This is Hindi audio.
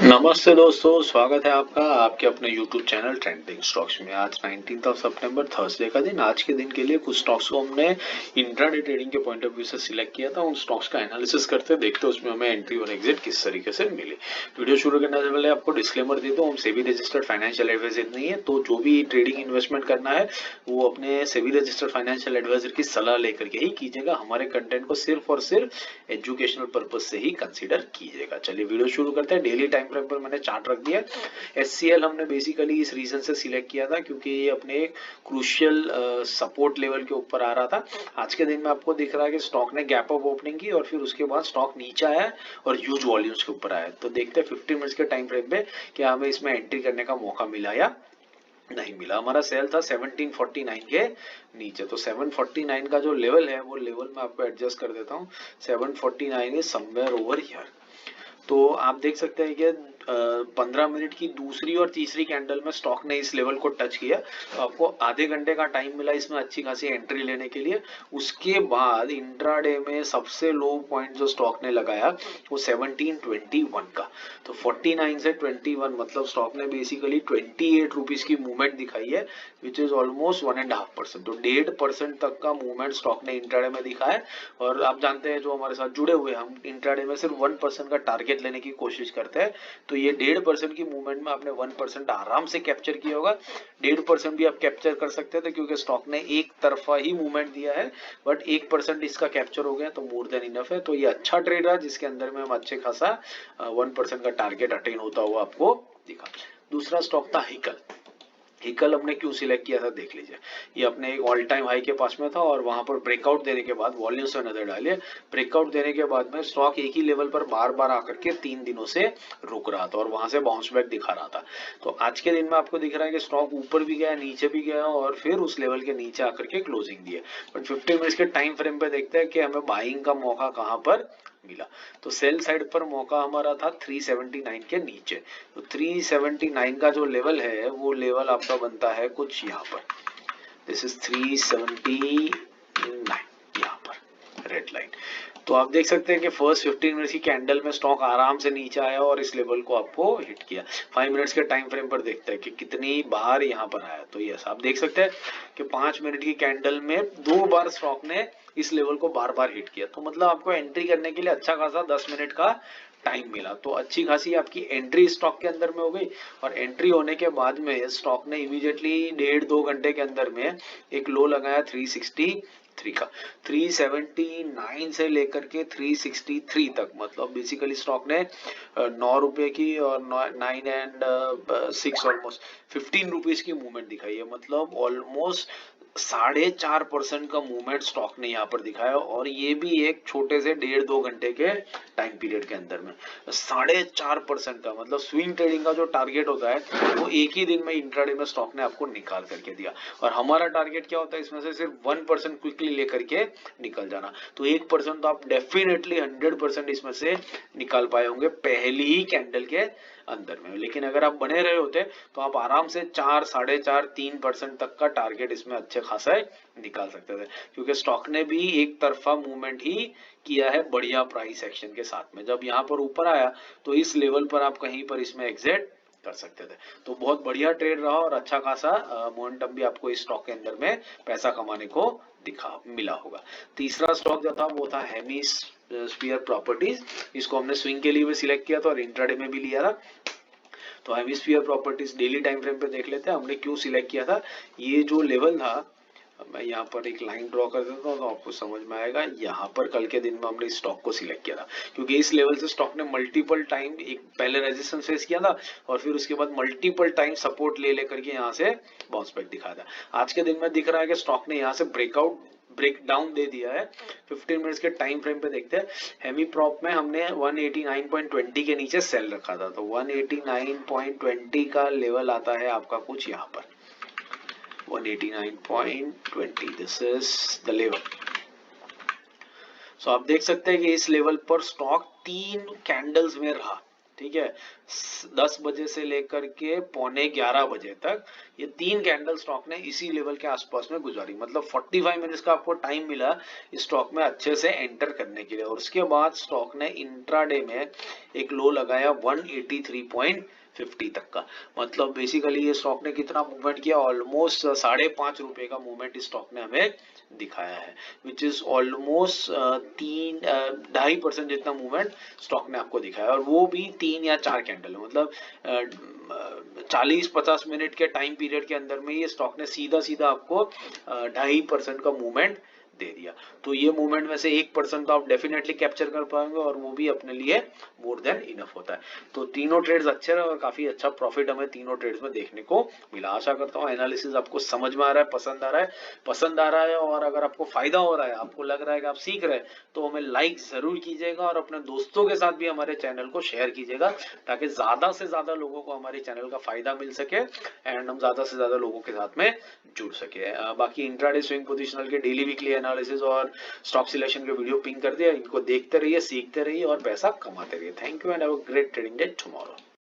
नमस्ते दोस्तों, स्वागत है आपका आपके अपने YouTube चैनल ट्रेंडिंग स्टॉक्स में। आज 19 सितंबर थर्सडे का दिन। आज के दिन के लिए कुछ स्टॉक्स को हमने इंट्राडे ट्रेडिंग के पॉइंट ऑफ व्यू से सिलेक्ट किया था। उन स्टॉक्स का एनालिसिस करते देखते उसमें हमें एंट्री और एग्जिट किस तरीके से मिली। वीडियो शुरू करने से पहले आपको डिस्क्लेमर दे दूं, हम सेबी रजिस्टर्ड फाइनेंशियल एडवाइजर नहीं है, तो जो भी ट्रेडिंग इन्वेस्टमेंट करना है वो अपने सेबी रजिस्टर्ड फाइनेंशियल एडवाइजर की सलाह लेकर के ही कीजिएगा। हमारे कंटेंट को सिर्फ और सिर्फ एजुकेशनल पर्पज से ही कंसीडर कीजिएगा। चलिए वीडियो शुरू करते हैं। डेली टाइम फ्रेम पर मैंने चार्ट रख दिया। एचसीएल हमने बेसिकली इस रीजन से सिलेक्ट किया था क्योंकि ये अपने क्रूशियल सपोर्ट लेवल के ऊपर आ रहा था। आज के दिन में आपको दिख रहा है कि स्टॉक ने गैप अप ओपनिंग की और फिर उसके बाद स्टॉक नीचे आया और ह्यूज वॉल्यूम्स के ऊपर आया। तो देखते हैं 15 मिनट्स के टाइम फ्रेम पे क्या हमें इसमें एंट्री करने का मौका मिला या नहीं मिला। हमारा सेल था 1749 के नीचे, तो 749 का जो लेवल है वो लेवल मैं आपको एडजस्ट कर देता हूँ। 749 इज समवेयर ओवर हियर। तो आप देख सकते हैं कि 15 मिनट की दूसरी और तीसरी कैंडल में स्टॉक ने इस लेवल को टच किया, तो आपको आधे घंटे का टाइम मिला इसमें अच्छी खासी एंट्री लेने के लिए। उसके बाद इंट्राडे में सबसे लो पॉइंट जो स्टॉक ने लगाया वो 1721 का, तो 49 से 21 मतलब स्टॉक ने बेसिकली 28 रुपीज की मूवमेंट दिखाई है, विच इज ऑलमोस्ट 1.5%। तो 1.5% तक का मूवमेंट स्टॉक ने इंट्राडे में दिखा है। और आप जानते हैं जो हमारे साथ जुड़े हुए हम इंट्राडे में सिर्फ 1% का टारगेट लेने की कोशिश करते हैं, तो ये 1.5% की मूवमेंट में आपने 1% आराम से कैप्चर किया होगा। 1.5% भी आप कैप्चर कर सकते थे क्योंकि स्टॉक ने एक तरफा ही मूवमेंट दिया है, बट 1% इसका कैप्चर हो गया तो मोर देन इनफ है। तो ये अच्छा ट्रेड रहा जिसके अंदर में हम अच्छे खासा 1% का टारगेट अटेन होता हुआ आपको दिखा। दूसरा स्टॉक था हिकल। हिकल हमने क्यों सिलेक्ट किया था देख लीजिए। ये अपने एक ऑल टाइम हाई के पास में था और वहां पर ब्रेकआउट देने के बाद वॉल्यूम्स में नजर डालिए, ब्रेकआउट देने के बाद में स्टॉक एक ही लेवल पर बार बार आकर के 3 दिनों से रुक रहा था और वहां से बाउंस बैक दिखा रहा था। तो आज के दिन में आपको दिख रहा है कि स्टॉक ऊपर भी गया, नीचे भी गया और फिर उस लेवल के नीचे आकर के क्लोजिंग दी है। बट 15 मिनट्स के टाइम फ्रेम पे देखते हैं कि हमें बाइंग का मौका कहां पर मिला। तो सेल साइड पर मौका हमारा था 379 के नीचे। तो 379 का जो लेवल है वो लेवल आपका बनता है कुछ यहाँ पर, दिस इज 379 यहाँ पर रेड लाइन। तो आप देख सकते हैं कि फर्स्ट 15 मिनट्स की कैंडल में स्टॉक आराम से नीचे आया और इस लेवल को आपको हिट किया। 5 मिनट्स के टाइम फ्रेम पर देखते हैं कि कितनी बार यहाँ पर आया। तो यस आप देख सकते हैं कि 5 मिनट की कैंडल में 2 बार स्टॉक ने इस लेवल को बार बार हिट किया। तो मतलब आपको एंट्री करने के लिए अच्छा खासा 10 मिनट का टाइम मिला। तो अच्छी खासी आपकी एंट्री स्टॉक के अंदर में हो गई और एंट्री होने के बाद में स्टॉक ने इमीडिएटली 1.5-2 घंटे के अंदर में एक लो लगाया 363 का। 379 से लेकर के 363 तक मतलब बेसिकली स्टॉक ने 9 रुपए की और 9 एंड 6 ऑलमोस्ट 15 रुपीज की मूवमेंट दिखाई है। मतलब ऑलमोस्ट 4.5% का मूवमेंट स्टॉक ने यहाँ पर दिखाया और ये भी एक छोटे से 1.5-2 घंटे के टाइम पीरियड के अंदर में 4.5% का मतलब स्विंग ट्रेडिंग का जो टारगेट होता है वो एक ही दिन में इंट्राडे में स्टॉक ने आपको निकाल करके दिया। और हमारा टारगेट क्या होता है इसमें से सिर्फ 1% क्विकली लेकर के निकल जाना। तो 1% तो आप डेफिनेटली 100% इसमें से निकाल पाए होंगे पहली ही कैंडल के अंदर में। लेकिन अगर आप बने रहे होते तो आप आराम से 4, 4.5, 3% तक का टारगेट इसमें अच्छे खासा निकाल सकते थे क्योंकि स्टॉक ने भी एक तरफा मूवमेंट ही किया है बढ़िया प्राइस एक्शन के साथ में। जब यहाँ पर ऊपर आया तो इस लेवल पर आप कहीं पर इसमें एग्जिट कर सकते थे। तो बहुत बढ़िया ट्रेड रहा और अच्छा खासा मोमेंटम भी आपको इस स्टॉक के अंदर में पैसा कमाने को दिखा मिला होगा। तीसरा स्टॉक जो था वो था हेमिस्फीयर प्रॉपर्टीज। इसको हमने स्विंग के लिए भी सिलेक्ट किया था और इंट्राडे में भी लिया था। तो hemisphere properties daily time frame पे देख लेते हैं हमने क्यों सिलेक्ट किया था। ये जो लेवल था, मैं यहाँ पर एक लाइन ड्रॉ कर देता हूँ तो आपको समझ में आएगा। यहाँ पर कल के दिन में हमने इस स्टॉक को सिलेक्ट किया था क्योंकि इस लेवल से स्टॉक ने मल्टीपल टाइम एक पहले रेजिस्टेंस फेस किया था और फिर उसके बाद मल्टीपल टाइम सपोर्ट ले लेकर के यहाँ से बाउंस बैक दिखाया था। आज के दिन में दिख रहा है कि स्टॉक ने यहाँ से ब्रेक डाउन दे दिया है। 15 मिनट्स के टाइम फ्रेम पे देखते हैं। हेमी प्रॉप में हमने 189.20 के नीचे सेल रखा था, तो 189.20 का लेवल आता है आपका कुछ यहाँ पर 189.20, दिस इज द लेवल। सो आप देख सकते हैं कि इस लेवल पर स्टॉक 3 कैंडल्स में रहा, ठीक है, 10 बजे से लेकर के पौने 11 बजे तक ये 3 कैंडल स्टॉक ने इसी लेवल के आसपास में गुजारी, मतलब 45 मिनट्स का आपको टाइम मिला इस स्टॉक में अच्छे से एंटर करने के लिए। और उसके बाद स्टॉक ने इंट्राडे में एक लो लगाया 183.50 तक का, मतलब बेसिकली ये स्टॉक ने कितना मूवमेंट किया, ऑलमोस्ट ₹5.5 का मूवमेंट इस स्टॉक ने हमें दिखाया है, विच इज ऑलमोस्ट 2.5% जितना मूवमेंट स्टॉक ने आपको दिखाया, और वो भी 3 या 4 कैंडल, मतलब 40-50 मिनट के टाइम पीरियड के अंदर में ये स्टॉक ने सीधा सीधा आपको 2.5% का मूवमेंट दे दिया। तो ये मूवमेंट में से 1% तो आप डेफिनेटली कैप्चर कर पाएंगे, और वो भी अपने लिए मोर देन इनफ होता है। तो तीनों ट्रेड्स अच्छे रहे और काफी अच्छा प्रॉफिट हमें तीनों ट्रेड्स में देखने को मिला। आशा करता हूँ एनालिसिस आपको समझ में आ रहा है, पसंद आ रहा है, और अगर आपको फायदा हो रहा है, आपको लग रहा है कि आप सीख रहे हैं, तो हमें लाइक जरूर कीजिएगा और अपने दोस्तों के साथ भी हमारे चैनल को शेयर कीजिएगा, ताकि ज्यादा से ज्यादा लोगों को हमारे चैनल का फायदा मिल सके एंड हम ज्यादा से ज्यादा लोगों के साथ में जुड़ सके। बाकी इंट्राडे स्विंग पोजिशनल के डेली वीकली एनालिसिस और स्टॉक सिलेक्शन के वीडियो पिंग कर दिया, इनको देखते रहिए, सीखते रहिए और पैसा कमाते रहिए। Thank you and have a great trading day tomorrow.